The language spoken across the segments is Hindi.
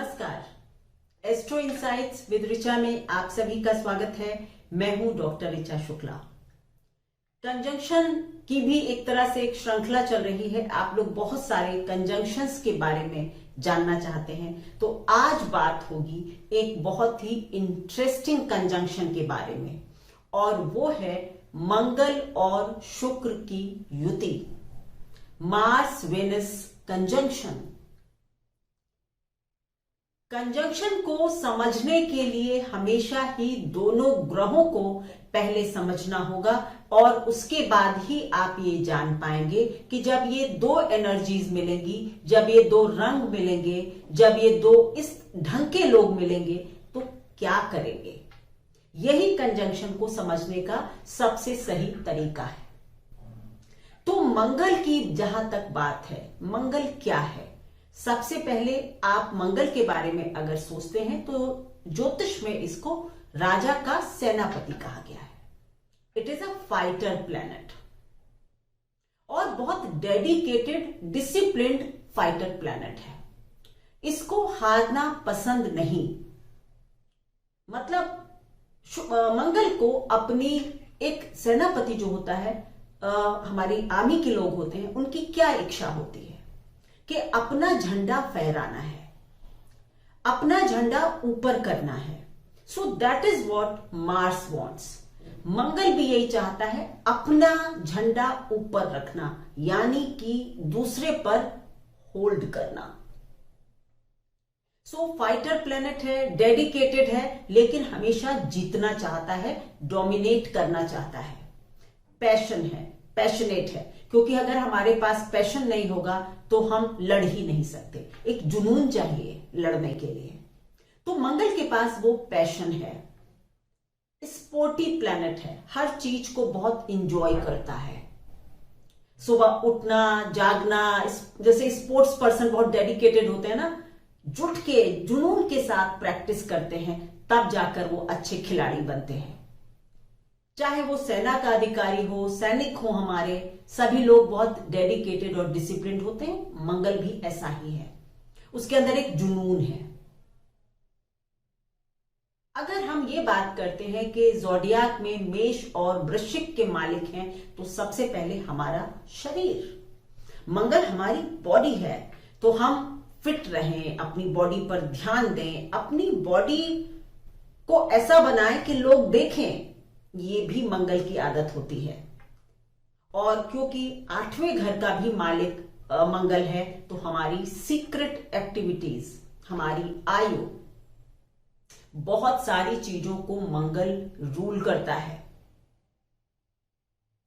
नमस्कार। एस्ट्रो इनसाइट्स विद ऋचा में आप सभी का स्वागत है। मैं हूं डॉक्टर ऋचा शुक्ला। कंजंक्शन की भी एक तरह से एक श्रृंखला चल रही है। आप लोग बहुत सारे कंजंक्शंस के बारे में जानना चाहते हैं, तो आज बात होगी एक बहुत ही इंटरेस्टिंग कंजंक्शन के बारे में, और वो है मंगल और शुक्र की युति, मार्स वेनस कंजंक्शन। कंजंक्शन को समझने के लिए हमेशा ही दोनों ग्रहों को पहले समझना होगा, और उसके बाद ही आप ये जान पाएंगे कि जब ये दो एनर्जीज मिलेंगी, जब ये दो रंग मिलेंगे, जब ये दो इस ढंग के लोग मिलेंगे तो क्या करेंगे। यही कंजंक्शन को समझने का सबसे सही तरीका है। तो मंगल की जहां तक बात है, मंगल क्या है? सबसे पहले आप मंगल के बारे में अगर सोचते हैं तो ज्योतिष में इसको राजा का सेनापति कहा गया है। It is a fighter planet, और बहुत डेडिकेटेड डिसिप्लिन्ड फाइटर प्लैनेट है। इसको हारना पसंद नहीं। मतलब मंगल को अपनी एक सेनापति जो होता है, हमारी आर्मी के लोग होते हैं, उनकी क्या इच्छा होती है कि अपना झंडा फहराना है, अपना झंडा ऊपर करना है। So that is what Mars wants. Mangal भी यही चाहता है, अपना झंडा ऊपर रखना, यानी कि दूसरे पर होल्ड करना। सो फाइटर प्लेनेट है, डेडिकेटेड है, लेकिन हमेशा जीतना चाहता है, डोमिनेट करना चाहता है। पैशन है, पैशनेट है, क्योंकि अगर हमारे पास पैशन नहीं होगा तो हम लड़ ही नहीं सकते। एक जुनून चाहिए लड़ने के लिए। तो मंगल के पास वो पैशन है। स्पोर्टी प्लैनेट है, हर चीज को बहुत इंजॉय करता है। सुबह उठना, जागना, जैसे स्पोर्ट्स पर्सन बहुत डेडिकेटेड होते हैं ना, जुट के जुनून के साथ प्रैक्टिस करते हैं, तब जाकर वो अच्छे खिलाड़ी बनते हैं। चाहे वो सेना का अधिकारी हो, सैनिक हो, हमारे सभी लोग बहुत डेडिकेटेड और डिसिप्लिन्ड होते हैं। मंगल भी ऐसा ही है, उसके अंदर एक जुनून है। अगर हम ये बात करते हैं कि ज़ोडियाक में मेष और वृश्चिक के मालिक हैं, तो सबसे पहले हमारा शरीर। मंगल हमारी बॉडी है, तो हम फिट रहें, अपनी बॉडी पर ध्यान दें, अपनी बॉडी को ऐसा बनाएं कि लोग देखें। ये भी मंगल की आदत होती है। और क्योंकि 8वें घर का भी मालिक मंगल है, तो हमारी सीक्रेट एक्टिविटीज, हमारी आयु, बहुत सारी चीजों को मंगल रूल करता है।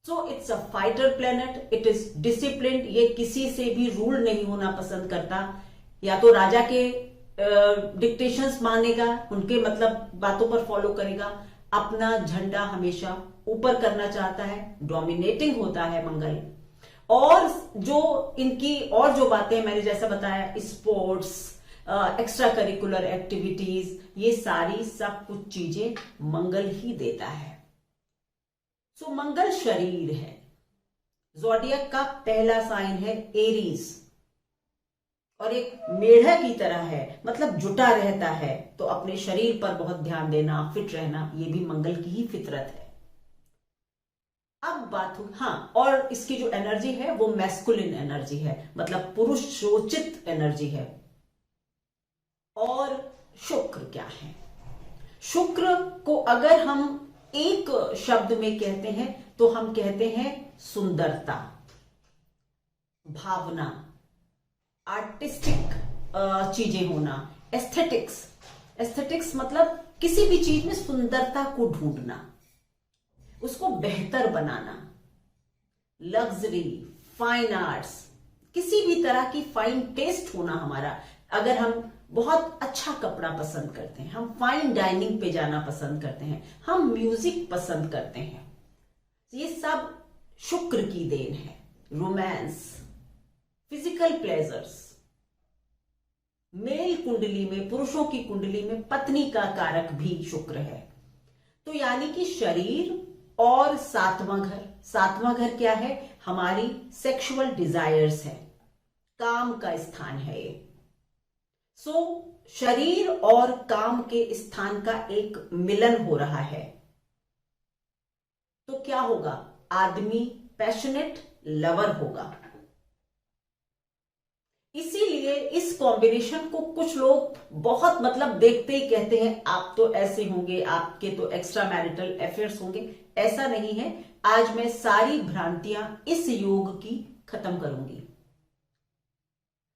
So it's a fighter planet, it is disciplined. ये किसी से भी रूल नहीं होना पसंद करता। या तो राजा के डिक्टेशंस मानेगा, उनके मतलब बातों पर फॉलो करेगा, अपना झंडा हमेशा ऊपर करना चाहता है, डोमिनेटिंग होता है मंगल। और जो इनकी और जो बातें मैंने जैसा बताया, स्पोर्ट्स, एक्स्ट्रा करिकुलर एक्टिविटीज, ये सारी सब कुछ चीजें मंगल ही देता है। सो मंगल शरीर है। ज़ोडियाक का पहला साइन है एरीज, और एक मेढक की तरह है, मतलब जुटा रहता है। तो अपने शरीर पर बहुत ध्यान देना, फिट रहना, ये भी मंगल की ही फितरत है। अब बात हो, हाँ, और इसकी जो एनर्जी है वो मैस्कुलिन एनर्जी है, मतलब पुरुष शोचित एनर्जी है। और शुक्र क्या है? शुक्र को अगर हम एक शब्द में कहते हैं तो हम कहते हैं सुंदरता, भावना, आर्टिस्टिक चीजें होना, एस्थेटिक्स। एस्थेटिक्स मतलब किसी भी चीज में सुंदरता को ढूंढना, उसको बेहतर बनाना। लग्जरी, फाइन आर्ट्स, किसी भी तरह की फाइन टेस्ट होना हमारा। अगर हम बहुत अच्छा कपड़ा पसंद करते हैं, हम फाइन डाइनिंग पे जाना पसंद करते हैं, हम म्यूजिक पसंद करते हैं, ये सब शुक्र की देन है। Romance, physical pleasures. मेल कुंडली में, पुरुषों की कुंडली में पत्नी का कारक भी शुक्र है। तो यानी कि शरीर और 7वां घर। 7वां घर क्या है? हमारी सेक्सुअल डिजायर्स है, काम का स्थान है ये। सो शरीर और काम के स्थान का एक मिलन हो रहा है, तो क्या होगा? आदमी पैशनेट लवर होगा। इसीलिए इस कॉम्बिनेशन को कुछ लोग बहुत मतलब देखते ही कहते हैं आप तो ऐसे होंगे, आपके तो एक्स्ट्रा मैरिटल अफेयर्स होंगे। ऐसा नहीं है। आज मैं सारी भ्रांतियां इस योग की खत्म करूंगी।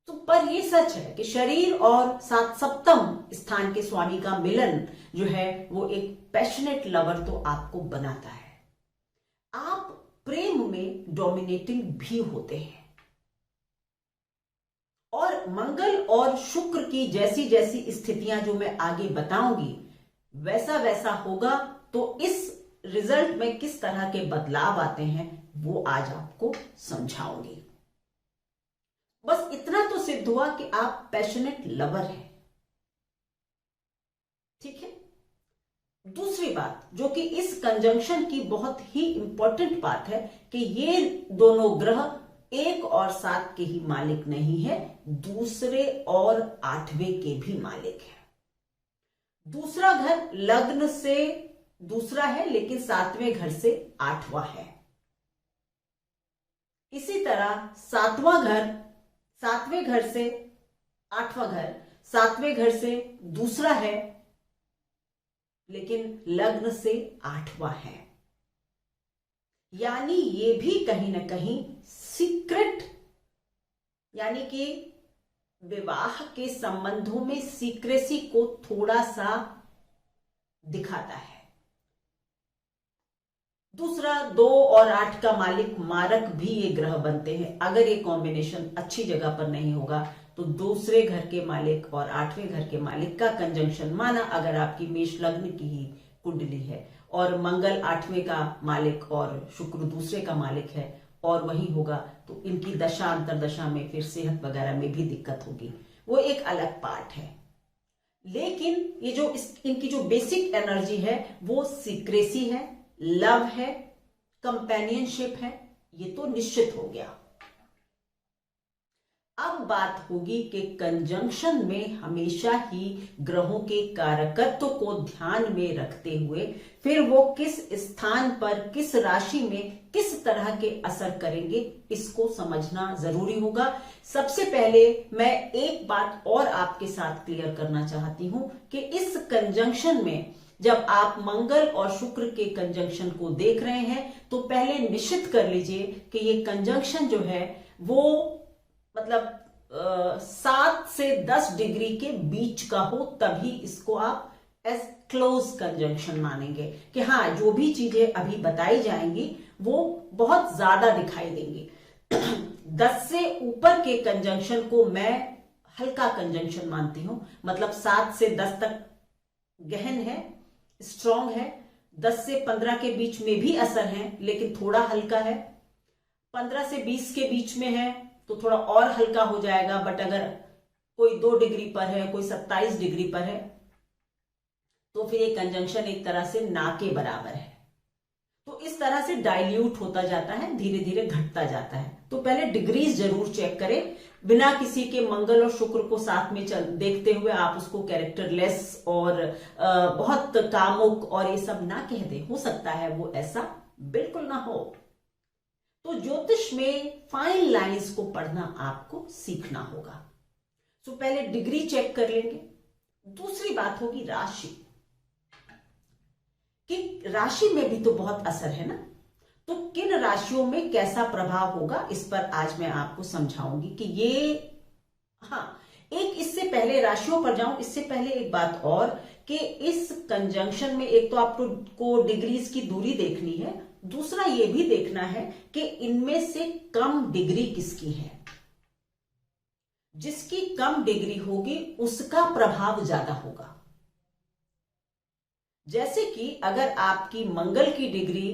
तो पर ये सच है कि शरीर और सात सप्तम स्थान के स्वामी का मिलन जो है वो एक पैशनेट लवर तो आपको बनाता है। आप प्रेम में डोमिनेटिंग भी होते हैं। और मंगल और शुक्र की जैसी जैसी स्थितियां जो मैं आगे बताऊंगी वैसा वैसा होगा, तो इस रिजल्ट में किस तरह के बदलाव आते हैं वो आज आपको समझाऊंगी। बस इतना तो सिद्ध हुआ कि आप पैशनेट लवर हैं। ठीक है। दूसरी बात जो कि इस कंजंक्शन की बहुत ही इंपॉर्टेंट बात है कि ये दोनों ग्रह 1 और 7 के ही मालिक नहीं है, दूसरे और 8वें के भी मालिक है। दूसरा घर लग्न से दूसरा है लेकिन 7वें घर से 8वां है। इसी तरह 7वां घर 7वें घर से 8वां घर 7वें घर से दूसरा है लेकिन लग्न से 8वां है। यानी ये भी कहीं ना कहीं सीक्रेट, यानी कि विवाह के संबंधों में सीक्रेसी को थोड़ा सा दिखाता है। दूसरा 2 और 8 का मालिक मारक भी ये ग्रह बनते हैं। अगर ये कॉम्बिनेशन अच्छी जगह पर नहीं होगा तो दूसरे घर के मालिक और 8वें घर के मालिक का कंजंक्शन, माना अगर आपकी मेष लग्न की ही कुंडली है और मंगल 8वें का मालिक और शुक्र दूसरे का मालिक है और वही होगा, तो इनकी दशा अंतरदशा में फिर सेहत वगैरह में भी दिक्कत होगी, वो एक अलग पार्ट है। लेकिन ये जो इनकी जो बेसिक एनर्जी है वो सीक्रेसी है, लव है, कंपेनियनशिप है, ये तो निश्चित हो गया। अब बात होगी कि कंजंक्शन में हमेशा ही ग्रहों के कारकत्व को ध्यान में रखते हुए फिर वो किस स्थान पर किस राशि में किस तरह के असर करेंगे इसको समझना जरूरी होगा। सबसे पहले मैं एक बात और आपके साथ क्लियर करना चाहती हूं कि इस कंजंक्शन में जब आप मंगल और शुक्र के कंजंक्शन को देख रहे हैं तो पहले निश्चित कर लीजिए कि ये कंजंक्शन जो है वो मतलब 7 से 10 डिग्री के बीच का हो, तभी इसको आप एज क्लोज कंजंक्शन मानेंगे कि हाँ जो भी चीजें अभी बताई जाएंगी वो बहुत ज्यादा दिखाई देंगी। 10 से ऊपर के कंजंक्शन को मैं हल्का कंजंक्शन मानती हूं, मतलब 7 से 10 तक गहन है, स्ट्रॉन्ग है। 10 से 15 के बीच में भी असर है लेकिन थोड़ा हल्का है। 15 से 20 के बीच में है तो थोड़ा और हल्का हो जाएगा, बट अगर कोई 2 डिग्री पर है, कोई 27 डिग्री पर है तो फिर ये कंजंक्शन एक तरह से ना के बराबर है। तो इस तरह से डाइल्यूट होता जाता है, धीरे धीरे घटता जाता है। तो पहले डिग्रीज जरूर चेक करें, बिना किसी के मंगल और शुक्र को साथ में देखते हुए आप उसको कैरेक्टरलेस और बहुत कामुक और ये सब ना कह दे। हो सकता है वो ऐसा बिल्कुल ना हो। तो ज्योतिष में फाइन लाइंस को पढ़ना आपको सीखना होगा। तो पहले डिग्री चेक कर लेंगे। दूसरी बात होगी राशि, कि राशि में भी तो बहुत असर है ना, तो किन राशियों में कैसा प्रभाव होगा इस पर आज मैं आपको समझाऊंगी कि ये, हाँ एक इससे पहले राशियों पर जाऊं इससे पहले एक बात और कि इस कंजंक्शन में एक तो आपको डिग्रीज की दूरी देखनी है, दूसरा ये भी देखना है कि इनमें से कम डिग्री किसकी है। जिसकी कम डिग्री होगी उसका प्रभाव ज्यादा होगा। जैसे कि अगर आपकी मंगल की डिग्री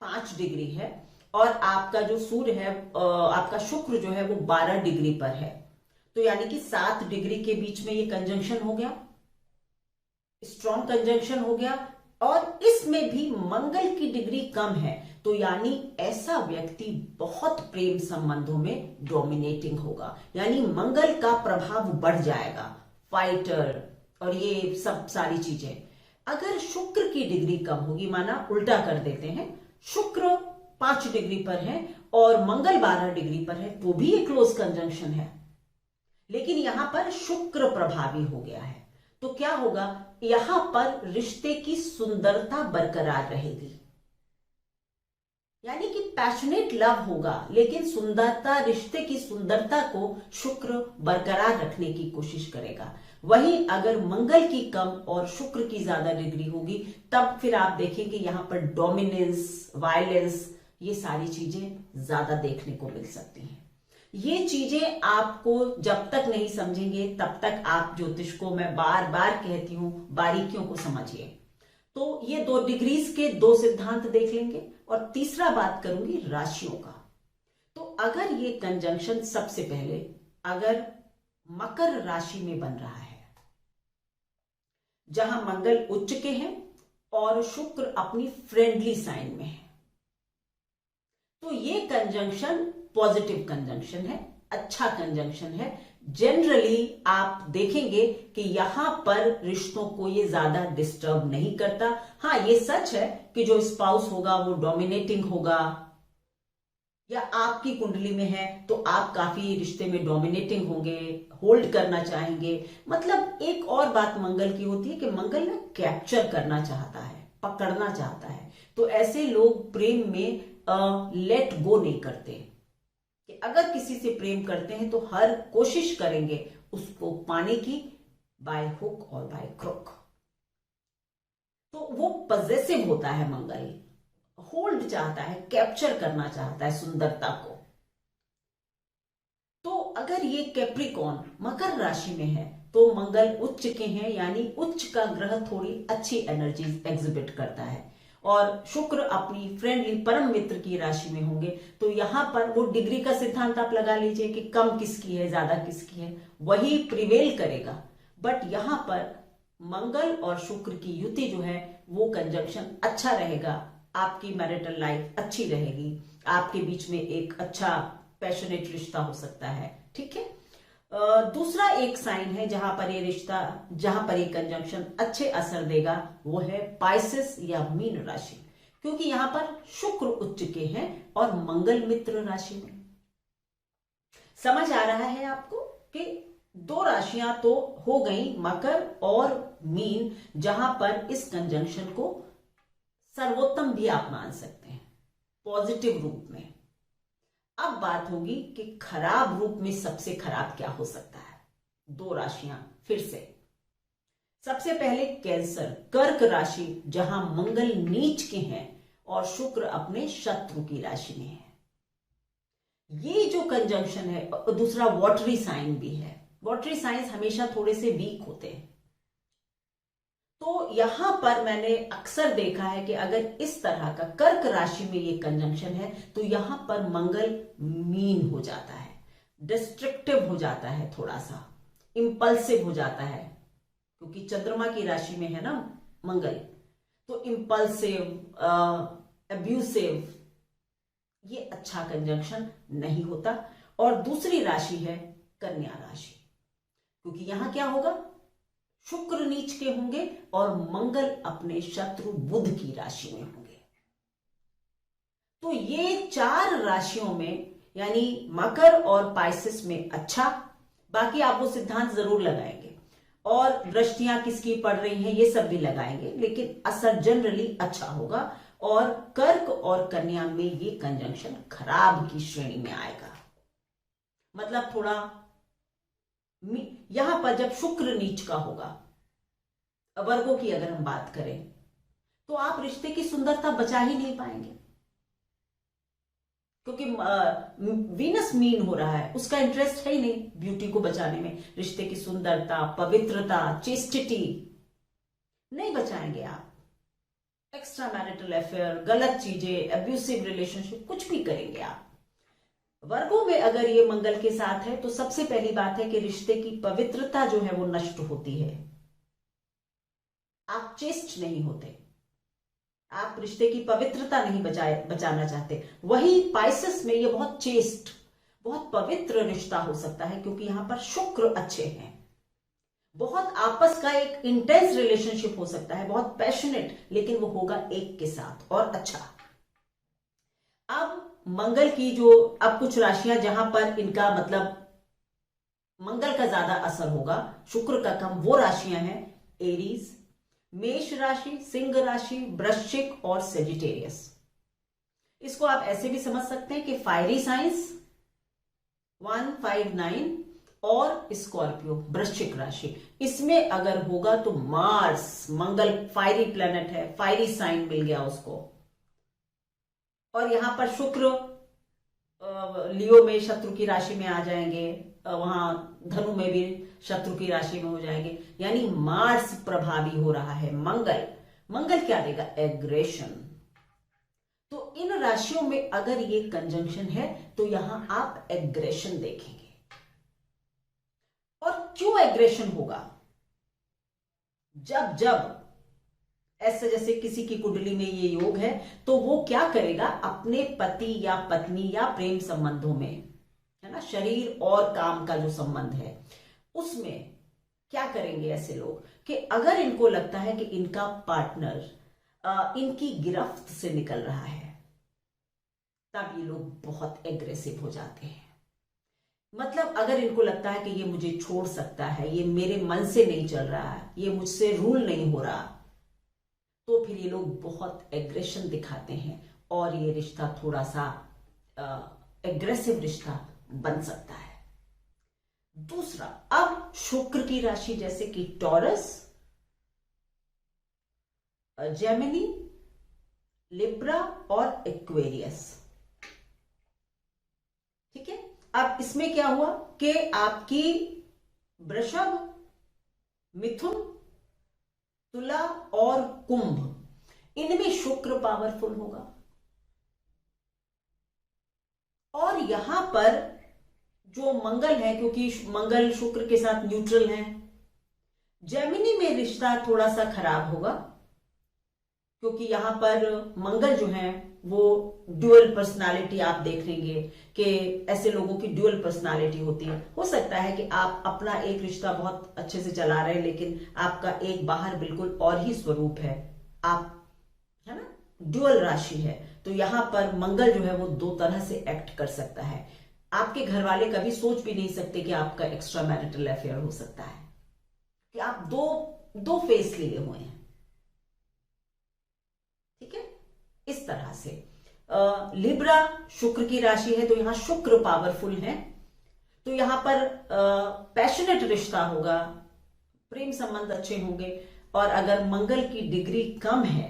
5 डिग्री है और आपका जो सूर्य है, आपका शुक्र जो है वो 12 डिग्री पर है, तो यानी कि 7 डिग्री के बीच में ये कंजंक्शन हो गया, स्ट्रॉन्ग कंजंक्शन हो गया। और इसमें भी मंगल की डिग्री कम है, तो यानी ऐसा व्यक्ति बहुत प्रेम संबंधों में डोमिनेटिंग होगा, यानी मंगल का प्रभाव बढ़ जाएगा, फाइटर और ये सब सारी चीजें। अगर शुक्र की डिग्री कम होगी, माना उल्टा कर देते हैं, शुक्र 5 डिग्री पर है और मंगल 12 डिग्री पर है, तो भी ये क्लोज कंजंक्शन है, लेकिन यहां पर शुक्र प्रभावी हो गया है, तो क्या होगा, यहां पर रिश्ते की सुंदरता बरकरार रहेगी, यानी कि पैशनेट लव होगा, लेकिन सुंदरता, रिश्ते की सुंदरता को शुक्र बरकरार रखने की कोशिश करेगा। वहीं अगर मंगल की कम और शुक्र की ज्यादा डिग्री होगी, तब फिर आप देखेंगे यहां पर डोमिनेंस, वायलेंस, ये सारी चीजें ज्यादा देखने को मिल सकती हैं। ये चीजें आपको जब तक नहीं समझेंगे तब तक आप ज्योतिष को, मैं बार बार कहती हूं, बारीकियों को समझिए। तो ये 2 डिग्रीज के 2 सिद्धांत देख लेंगे और तीसरा बात करूंगी राशियों का। तो अगर ये कंजंक्शन, सबसे पहले अगर मकर राशि में बन रहा है, जहां मंगल उच्च के हैं और शुक्र अपनी फ्रेंडली साइन में है, तो ये कंजंक्शन पॉजिटिव कंजंक्शन है, अच्छा कंजंक्शन है। जनरली आप देखेंगे कि यहां पर रिश्तों को ये ज्यादा डिस्टर्ब नहीं करता। हाँ, ये सच है कि जो स्पाउस होगा वो डोमिनेटिंग होगा, या आपकी कुंडली में है तो आप काफी रिश्ते में डोमिनेटिंग होंगे, होल्ड करना चाहेंगे। मतलब एक और बात मंगल की होती है कि मंगल ना कैप्चर करना चाहता है, पकड़ना चाहता है, तो ऐसे लोग प्रेम में लेट गो नहीं करते, कि अगर किसी से प्रेम करते हैं तो हर कोशिश करेंगे उसको पाने की, बाय हुक और बाय क्रुक। तो वो पजेसिव होता है मंगल, होल्ड चाहता है, कैप्चर करना चाहता है सुंदरता को। तो अगर ये कैप्रिकॉर्न मकर राशि में है तो मंगल उच्च के हैं, यानी उच्च का ग्रह थोड़ी अच्छी एनर्जी एग्जिबिट करता है, और शुक्र अपनी फ्रेंडली परम मित्र की राशि में होंगे, तो यहां पर वो डिग्री का सिद्धांत आप लगा लीजिए कि कम किसकी है, ज्यादा किसकी है, वही प्रिवेल करेगा। बट यहां पर मंगल और शुक्र की युति जो है वो कंजंक्शन अच्छा रहेगा, आपकी मैरिटल लाइफ अच्छी रहेगी, आपके बीच में एक अच्छा पैशनेट रिश्ता हो सकता है। ठीक है। दूसरा एक साइन है जहां पर ये रिश्ता, जहां पर ये कंजंक्शन अच्छे असर देगा, वो है पाइसेस या मीन राशि, क्योंकि यहां पर शुक्र उच्च के हैं और मंगल मित्र राशि में। समझ आ रहा है आपको कि 2 राशियां तो हो गई, मकर और मीन, जहां पर इस कंजंक्शन को सर्वोत्तम भी आप मान सकते हैं, पॉजिटिव रूप में। अब बात होगी कि खराब रूप में सबसे खराब क्या हो सकता है। 2 राशियां फिर से, सबसे पहले कैंसर, कर्क राशि, जहां मंगल नीच के हैं और शुक्र अपने शत्रु की राशि में है। ये जो कंजंक्शन है, दूसरा वाटरी साइन भी है, वाटरी साइंस हमेशा थोड़े से वीक होते हैं, तो यहां पर मैंने अक्सर देखा है कि अगर इस तरह का कर्क राशि में ये कंजंक्शन है तो यहां पर मंगल मीन हो जाता है, डिस्ट्रक्टिव हो जाता है, थोड़ा सा इंपल्सिव हो जाता है, क्योंकि चंद्रमा की राशि में है ना मंगल, तो इंपल्सिव, अब्यूसिव, ये अच्छा कंजंक्शन नहीं होता। और दूसरी राशि है कन्या राशि, क्योंकि यहां क्या होगा, शुक्र नीच के होंगे और मंगल अपने शत्रु बुध की राशि में होंगे। तो ये 4 राशियों में, यानी मकर और पाइसेस में अच्छा, बाकी आप वो सिद्धांत जरूर लगाएंगे और दृष्टियां किसकी पड़ रही हैं ये सब भी लगाएंगे, लेकिन असर जनरली अच्छा होगा। और कर्क और कन्या में ये कंजंक्शन खराब की श्रेणी में आएगा, मतलब थोड़ा यहां पर जब शुक्र नीच का होगा, वर्गों की अगर हम बात करें, तो आप रिश्ते की सुंदरता बचा ही नहीं पाएंगे, क्योंकि वीनस मीन हो रहा है, उसका इंटरेस्ट है ही नहीं ब्यूटी को बचाने में, रिश्ते की सुंदरता, पवित्रता, चेस्टिटी नहीं बचाएंगे आप। एक्स्ट्रा मैरिटल अफेयर, गलत चीजें, अब्यूसिव रिलेशनशिप, कुछ भी करेंगे आप। वर्गों में अगर ये मंगल के साथ है तो सबसे पहली बात है कि रिश्ते की पवित्रता जो है वो नष्ट होती है, आप चेस्ट नहीं होते, आप रिश्ते की पवित्रता नहीं बचाना चाहते। वही पाइसेस में ये बहुत चेस्ट, बहुत पवित्र रिश्ता हो सकता है, क्योंकि यहां पर शुक्र अच्छे हैं। बहुत आपस का एक इंटेंस रिलेशनशिप हो सकता है, बहुत पैशनेट, लेकिन वो होगा एक के साथ और अच्छा। अब मंगल की जो, अब कुछ राशियां जहां पर इनका मतलब मंगल का ज्यादा असर होगा, शुक्र का कम, वो राशियां हैं एरीज, मेष राशि, सिंह राशि, वृश्चिक और सेजिटेरियस। इसको आप ऐसे भी समझ सकते हैं कि फायरी साइंस 159 और स्कॉर्पियो वृश्चिक राशि, इसमें अगर होगा तो मार्स, मंगल फायरी प्लेनेट है, फायरी साइन मिल गया उसको। और यहां पर शुक्र लियो में शत्रु की राशि में आ जाएंगे, वहां धनु में भी शत्रु की राशि में हो जाएंगे, यानी मार्स प्रभावी हो रहा है। मंगल, मंगल क्या देगा? एग्रेशन। तो इन राशियों में अगर ये कंजंक्शन है तो यहां आप एग्रेशन देखेंगे। और क्यों एग्रेशन होगा? जब जब ऐसे, जैसे किसी की कुंडली में ये योग है, तो वो क्या करेगा? अपने पति या पत्नी या प्रेम संबंधों में, है ना, शरीर और काम का जो संबंध है उसमें क्या करेंगे ऐसे लोग कि अगर इनको लगता है कि इनका पार्टनर इनकी गिरफ्त से निकल रहा है, तब ये लोग बहुत एग्रेसिव हो जाते हैं। मतलब अगर इनको लगता है कि ये मुझे छोड़ सकता है, ये मेरे मन से नहीं चल रहा है, ये मुझसे रूल नहीं हो रहा, तो फिर ये लोग बहुत एग्रेशन दिखाते हैं और ये रिश्ता थोड़ा सा एग्रेसिव रिश्ता बन सकता है। दूसरा, अब शुक्र की राशि जैसे कि टॉरस, जेमिनी, लिब्रा और एक्वेरियस, ठीक है। अब इसमें क्या हुआ कि आपकी वृषभ, मिथुन, तुला और कुंभ, इनमें शुक्र पावरफुल होगा। और यहां पर जो मंगल है, क्योंकि मंगल शुक्र के साथ न्यूट्रल है, जेमिनी में रिश्ता थोड़ा सा खराब होगा, क्योंकि यहां पर मंगल जो है वो ड्यूअल पर्सनालिटी आप देख लेंगे कि ऐसे लोगों की ड्यूअल पर्सनालिटी होती है। हो सकता है कि आप अपना एक रिश्ता बहुत अच्छे से चला रहे हैं, लेकिन आपका एक बाहर बिल्कुल और ही स्वरूप है, आप, है ना, ड्यूअल राशि है। तो यहां पर मंगल जो है वो दो तरह से एक्ट कर सकता है। आपके घर वाले कभी सोच भी नहीं सकते कि आपका एक्स्ट्रा मैरिटल अफेयर हो सकता है, कि आप दो फेस लिए हुए हैं, ठीक है। इस तरह से लिब्रा शुक्र की राशि है, तो यहां शुक्र पावरफुल है, तो यहां पर पैशनेट रिश्ता होगा, प्रेम संबंध अच्छे होंगे। और अगर मंगल की डिग्री कम है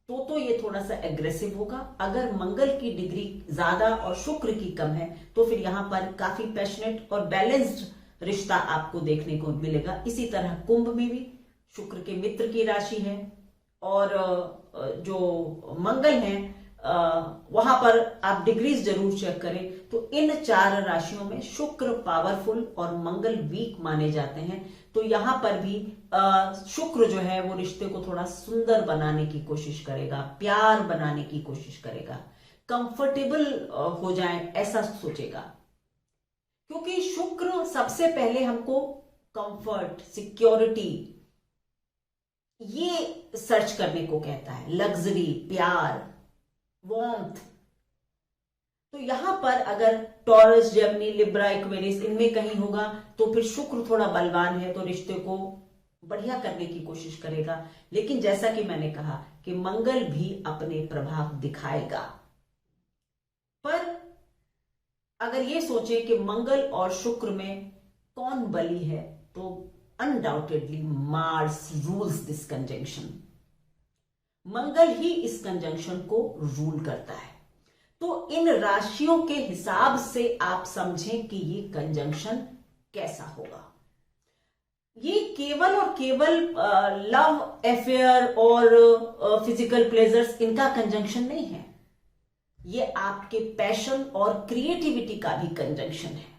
तो ये थोड़ा सा एग्रेसिव होगा। अगर मंगल की डिग्री ज्यादा और शुक्र की कम है तो फिर यहां पर काफी पैशनेट और बैलेंस्ड रिश्ता आपको देखने को मिलेगा। इसी तरह कुंभ में भी शुक्र के मित्र की राशि है, और जो मंगल है वहां पर आप डिग्रीज जरूर चेक करें। तो इन चार राशियों में शुक्र पावरफुल और मंगल वीक माने जाते हैं। तो यहां पर भी शुक्र जो है वो रिश्ते को थोड़ा सुंदर बनाने की कोशिश करेगा, प्यार बनाने की कोशिश करेगा, कंफर्टेबल हो जाए ऐसा सोचेगा, क्योंकि शुक्र सबसे पहले हमको कंफर्ट, सिक्योरिटी ये सर्च करने को कहता है, लग्जरी, प्यार, वार्मथ। तो यहां पर अगर टॉरस, जेमिनी, लिब्रा, एक्वेरियस इनमें कहीं होगा तो फिर शुक्र थोड़ा बलवान है, तो रिश्ते को बढ़िया करने की कोशिश करेगा। लेकिन जैसा कि मैंने कहा कि मंगल भी अपने प्रभाव दिखाएगा। पर अगर ये सोचे कि मंगल और शुक्र में कौन बली है, तो undoubtedly Mars rules this conjunction. Mangal ही इस कंजंक्शन को रूल करता है। तो इन राशियों के हिसाब से आप समझें कि ये कंजंक्शन कैसा होगा। ये केवल और केवल लव अफेयर और फिजिकल प्लेजर्स इनका कंजंक्शन नहीं है, ये आपके पैशन और क्रिएटिविटी का भी कंजंक्शन है।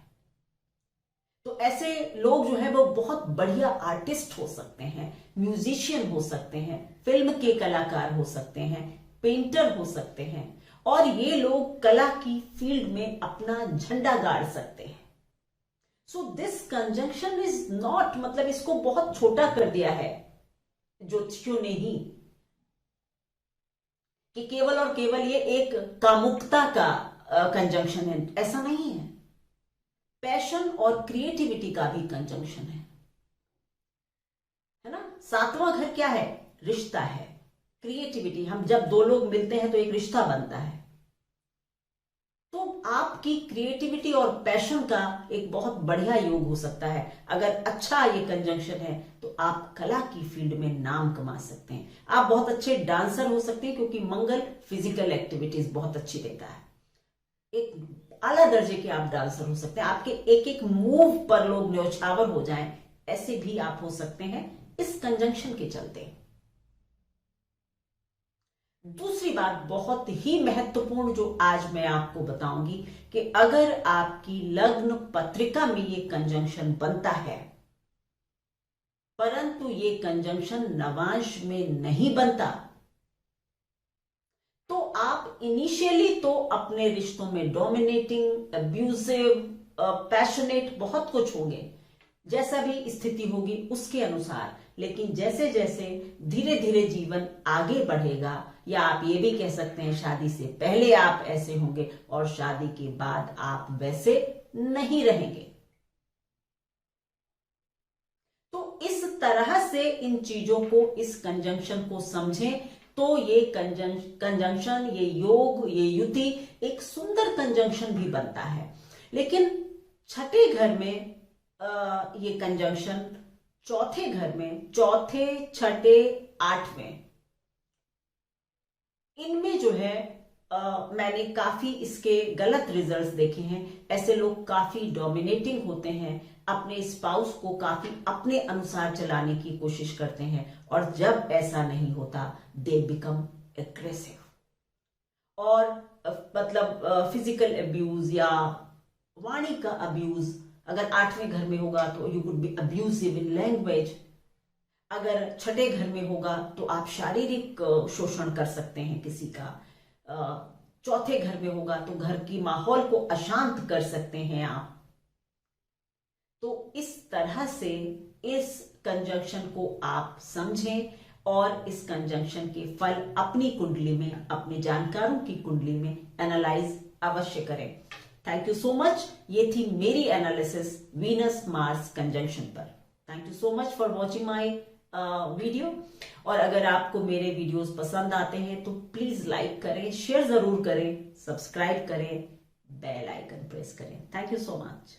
तो ऐसे लोग जो है वो बहुत बढ़िया आर्टिस्ट हो सकते हैं, म्यूजिशियन हो सकते हैं, फिल्म के कलाकार हो सकते हैं, पेंटर हो सकते हैं, और ये लोग कला की फील्ड में अपना झंडा गाड़ सकते हैं। So this conjunction is not, मतलब इसको बहुत छोटा कर दिया है ज्योतिषियों ने ही, कि केवल और केवल ये एक कामुकता का कंजंक्शन है, ऐसा नहीं है। पैशन और क्रिएटिविटी का भी कंजंक्शन है ना। सातवां घर क्या है? रिश्ता है, क्रिएटिविटी। हम जब दो लोग मिलते हैं तो एक रिश्ता बनता है। तो आपकी क्रिएटिविटी और पैशन का एक बहुत बढ़िया योग हो सकता है। अगर अच्छा ये कंजंक्शन है तो आप कला की फील्ड में नाम कमा सकते हैं। आप बहुत अच्छे डांसर हो सकते हैं, क्योंकि मंगल फिजिकल एक्टिविटीज बहुत अच्छी देता है। एक आला दर्जे के आप डांसर हो सकते हैं। आपके एक एक मूव पर लोग न्यौछावर हो जाएं, ऐसे भी आप हो सकते हैं इस कंजंक्शन के चलते। दूसरी बात बहुत ही महत्वपूर्ण जो आज मैं आपको बताऊंगी, कि अगर आपकी लग्न पत्रिका में ये कंजंक्शन बनता है, परंतु ये कंजंक्शन नवांश में नहीं बनता, तो आप इनिशियली तो अपने रिश्तों में डोमिनेटिंग, अब्यूसिव, पैशनेट बहुत कुछ होंगे, जैसा भी स्थिति होगी उसके अनुसार। लेकिन जैसे जैसे धीरे धीरे जीवन आगे बढ़ेगा, या आप ये भी कह सकते हैं शादी से पहले आप ऐसे होंगे और शादी के बाद आप वैसे नहीं रहेंगे। तो इस तरह से इन चीजों को, इस कंजंक्शन को समझें तो ये कंजंक्शन, ये योग, ये युति एक सुंदर कंजंक्शन भी बनता है। लेकिन छठे घर में ये कंजंक्शन, चौथे घर में, चौथे, छठे, आठवें, इनमें जो है मैंने काफी इसके गलत रिजल्ट्स देखे हैं। ऐसे लोग काफी डोमिनेटिंग होते हैं, अपने स्पाउस को काफी अपने अनुसार चलाने की कोशिश करते हैं, और जब ऐसा नहीं होता दे बिकम एग्रेसिव। और मतलब फिजिकल अब्यूज या वाणी का अब्यूज अगर आठवें घर में होगा तो you could be abusive in language. अगर छठे घर में होगा तो आप शारीरिक शोषण कर सकते हैं किसी का। चौथे घर में होगा तो घर की माहौल को अशांत कर सकते हैं आप। तो इस तरह से इस कंजंक्शन को आप समझें और इस कंजंक्शन के फल अपनी कुंडली में, अपने जानकारों की कुंडली में एनालाइज अवश्य करें। Thank you so much. ये थी मेरी एनालिसिस वीनस मार्स कंजंक्शन पर। Thank you so much for watching my video. और अगर आपको मेरे वीडियोस पसंद आते हैं तो प्लीज लाइक करें, शेयर जरूर करें, सब्सक्राइब करें, बेल आइकन प्रेस करें। Thank you so much.